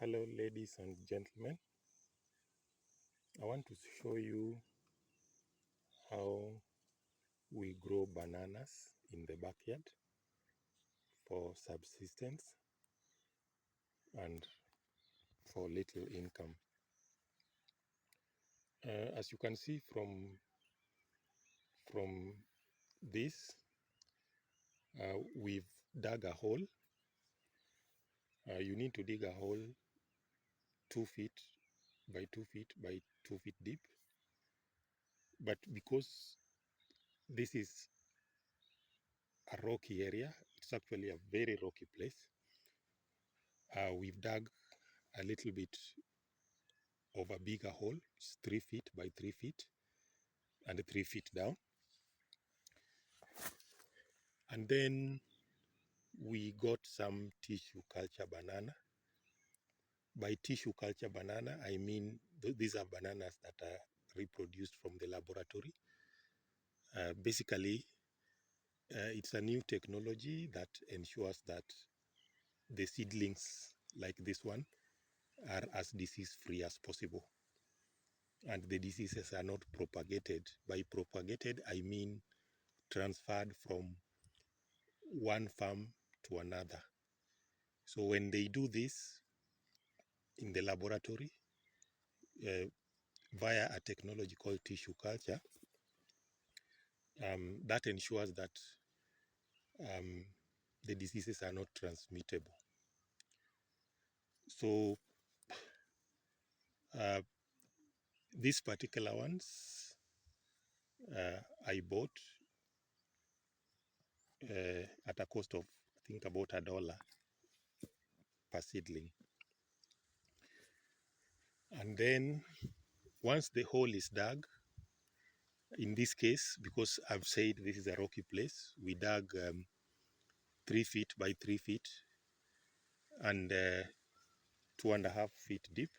Hello ladies and gentlemen, I want to show you how we grow bananas in the backyard for subsistence and for little income. As you can see from this, we've dug a hole. You need to dig a hole 2 feet by 2 feet by 2 feet deep, but because this is a rocky area, it's actually a very rocky place. We've dug a little bit of a bigger hole. It's 3 feet by 3 feet and 3 feet down. And then we got some tissue culture banana. By tissue culture banana, I mean these are bananas that are reproduced from the laboratory. Basically, it's a new technology that ensures that the seedlings like this one are as disease-free as possible. And the diseases are not propagated. By propagated, I mean transferred from one farm to another. So when they do this in the laboratory via a technology called tissue culture, that ensures that the diseases are not transmittable. So these particular ones I bought at a cost of, I think, about $1 per seedling. And then once the hole is dug, in this case, because I've said this is a rocky place, we dug 3 feet by 3 feet and 2.5 feet deep.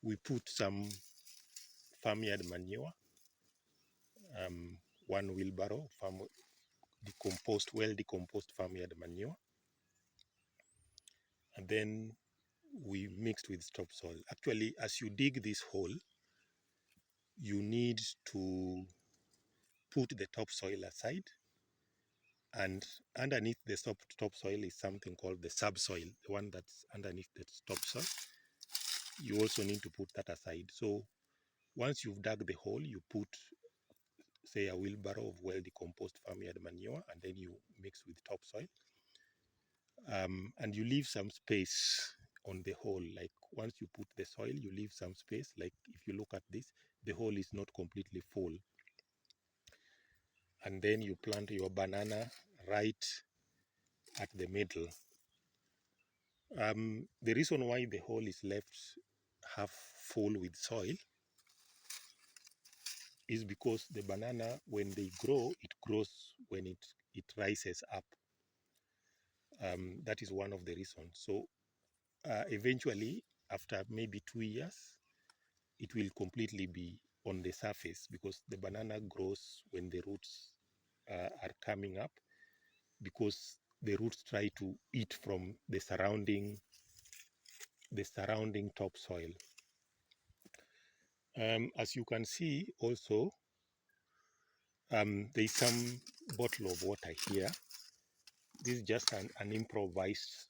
We put some farmyard manure, one wheelbarrow, well decomposed farmyard manure, and then we mixed with topsoil. Actually, as you dig this hole, you need to put the topsoil aside, and underneath the topsoil is something called the subsoil, the one that's underneath the topsoil. You also need to put that aside. So once you've dug the hole, you put, say, a wheelbarrow of well decomposed farmyard manure, and then you mix with topsoil, and you leave some space on the hole. Like once you put the soil, you leave some space. Like if you look at this, the hole is not completely full. And then you plant your banana right at the middle. The reason why the hole is left half full with soil is because the banana, when they grow, it grows when it rises up. That is one of the reasons. So eventually, after maybe 2 years, it will completely be on the surface, because the banana grows when the roots are coming up, because the roots try to eat from the surrounding topsoil. As you can see also, there's some bottle of water here. This is just an improvised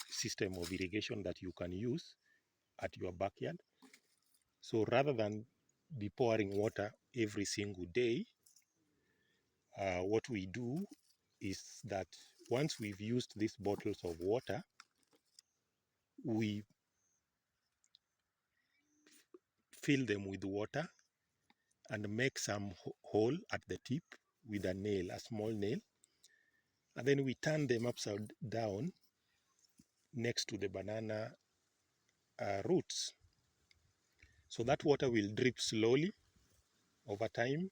system of irrigation that you can use at your backyard. So rather than be pouring water every single day, what we do is that once we've used these bottles of water, we fill them with water and make some hole at the tip with a nail, a small nail, and then we turn them upside down next to the banana roots. So that water will drip slowly over time,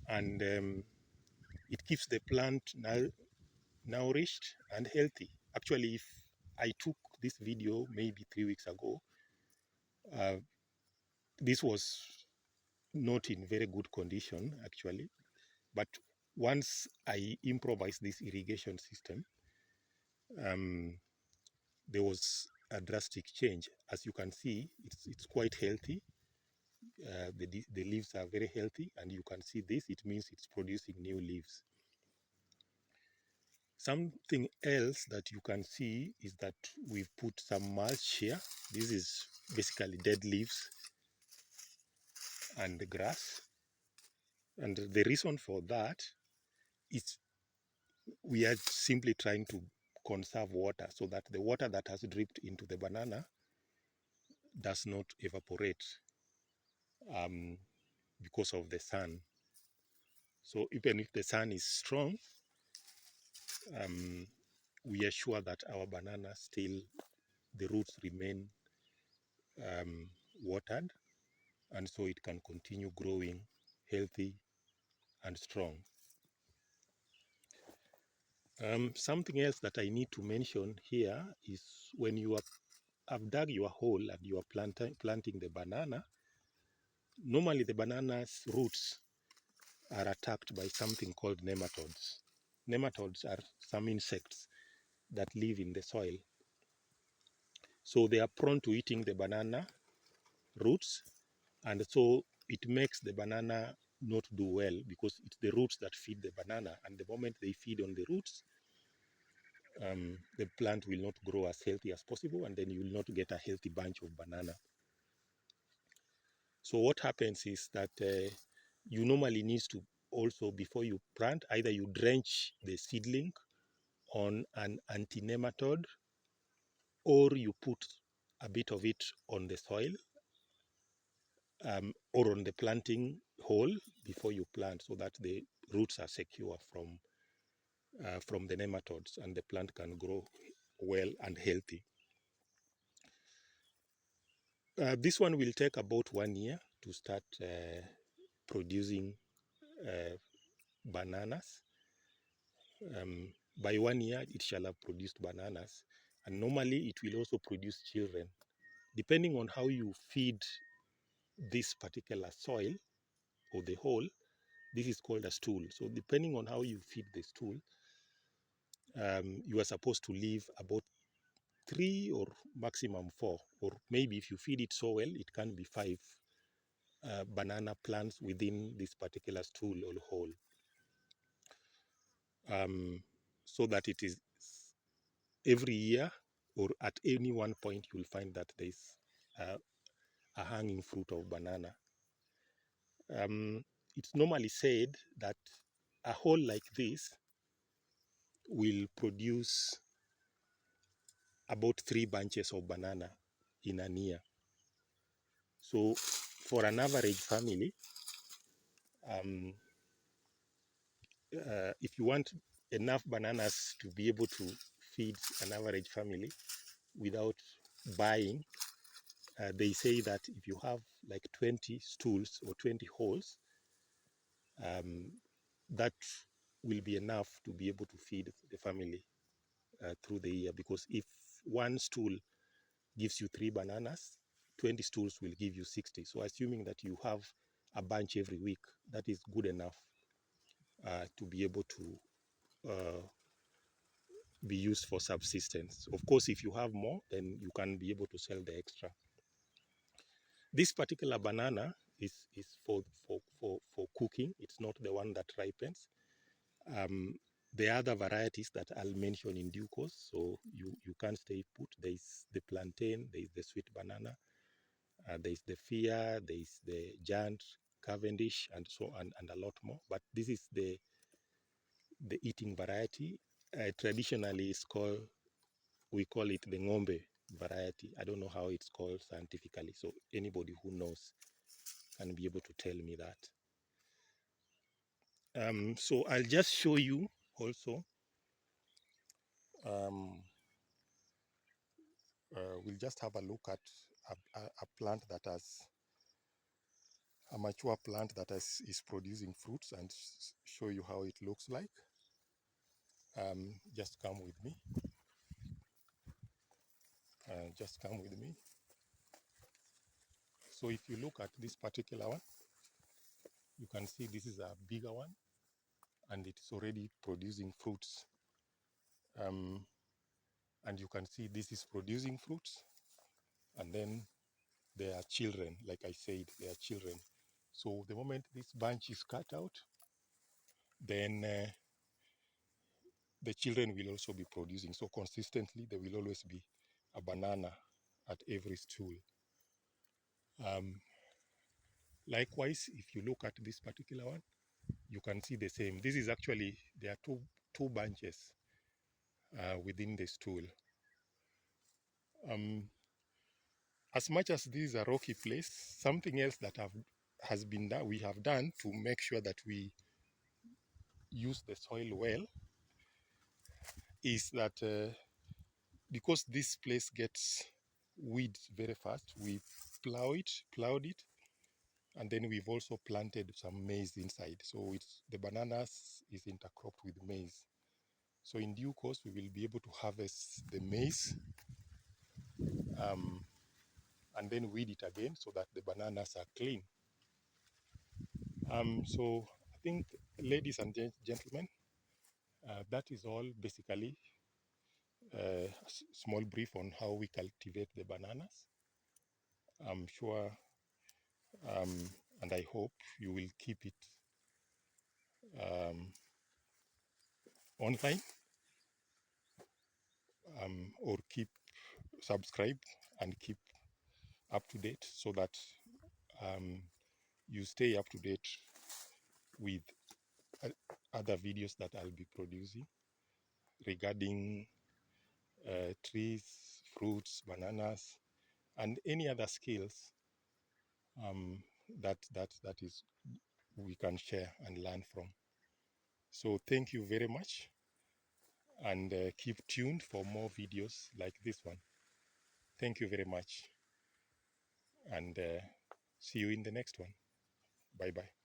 and it keeps the plant nourished and healthy. Actually, if I took this video maybe 3 weeks ago, this was not in very good condition actually, but once I improvised this irrigation system, there was a drastic change. As you can see, it's quite healthy. The leaves are very healthy, and you can see this. It means it's producing new leaves. Something else that you can see is that we've put some mulch here. This is basically dead leaves and the grass. And the reason for that is we are simply trying to conserve water so that the water that has dripped into the banana does not evaporate because of the sun. So even if the sun is strong, we are sure that our banana still, the roots remain watered, and so it can continue growing healthy and strong. Something else that I need to mention here is when you have dug your hole and you are planting the banana, normally the banana's roots are attacked by something called nematodes. Nematodes are some insects that live in the soil. So they are prone to eating the banana roots, and so it makes the banana not do well because it's the roots that feed the banana, and the moment they feed on the roots, the plant will not grow as healthy as possible, and then you will not get a healthy bunch of banana. So what happens is that you normally need to also, before you plant, either you drench the seedling on an anti-nematode, or you put a bit of it on the soil or on the planting hole before you plant, so that the roots are secure from the nematodes and the plant can grow well and healthy. This one will take about 1 year to start producing bananas. By 1 year, it shall have produced bananas, and normally it will also produce children. Depending on how you feed this particular soil or the hole, this is called a stool. So depending on how you feed the stool, you are supposed to leave about 3 or maximum 4, or maybe if you feed it so well, it can be 5 banana plants within this particular stool or hole, so that it is every year or at any one point you'll find that there's a hanging fruit of banana. It's normally said that a hole like this will produce about 3 bunches of banana in a year. So for an average family, if you want enough bananas to be able to feed an average family without buying, they say that if you have like 20 stools or 20 holes, that will be enough to be able to feed the family through the year. Because if one stool gives you 3 bananas, 20 stools will give you 60. So assuming that you have a bunch every week, that is good enough to be able to be used for subsistence. Of course, if you have more, then you can be able to sell the extra. This particular banana is for cooking. It's not the one that ripens. The other varieties that I'll mention in due course, so you can't stay put. There's the plantain, there's the sweet banana, there's the Fia, there's the Giant, Cavendish, and so on, and a lot more. But this is the eating variety. Traditionally, we call it the Ng'ombe variety. I don't know how it's called scientifically, so anybody who knows can be able to tell me that. So I'll just show you also. We'll just have a look at a plant that has a mature plant that is producing fruits and show you how it looks like. Just come with me. Just come with me. So if you look at this particular one, you can see this is a bigger one and it's already producing fruits. And you can see this is producing fruits, and then there are children. Like I said, there are children. So the moment this bunch is cut out, then the children will also be producing. So consistently, there will always be a banana at every stool. Likewise, if you look at this particular one, you can see the same. This is actually, there are two bunches within the stool. As much as this is a rocky place, something else that has been done, we have done to make sure that we use the soil well, is that because this place gets weeds very fast, we plowed it, and then we've also planted some maize inside. So the bananas is intercropped with maize. So in due course, we will be able to harvest the maize and then weed it again so that the bananas are clean. So I think, ladies and gentlemen, that is all basically a small brief on how we cultivate the bananas. I'm sure and I hope you will keep it online or keep subscribe and keep up to date so that you stay up to date with other videos that I'll be producing regarding trees, fruits, bananas, and any other skills that is we can share and learn from. So thank you very much, and keep tuned for more videos like this one. Thank you very much, and see you in the next one. Bye bye.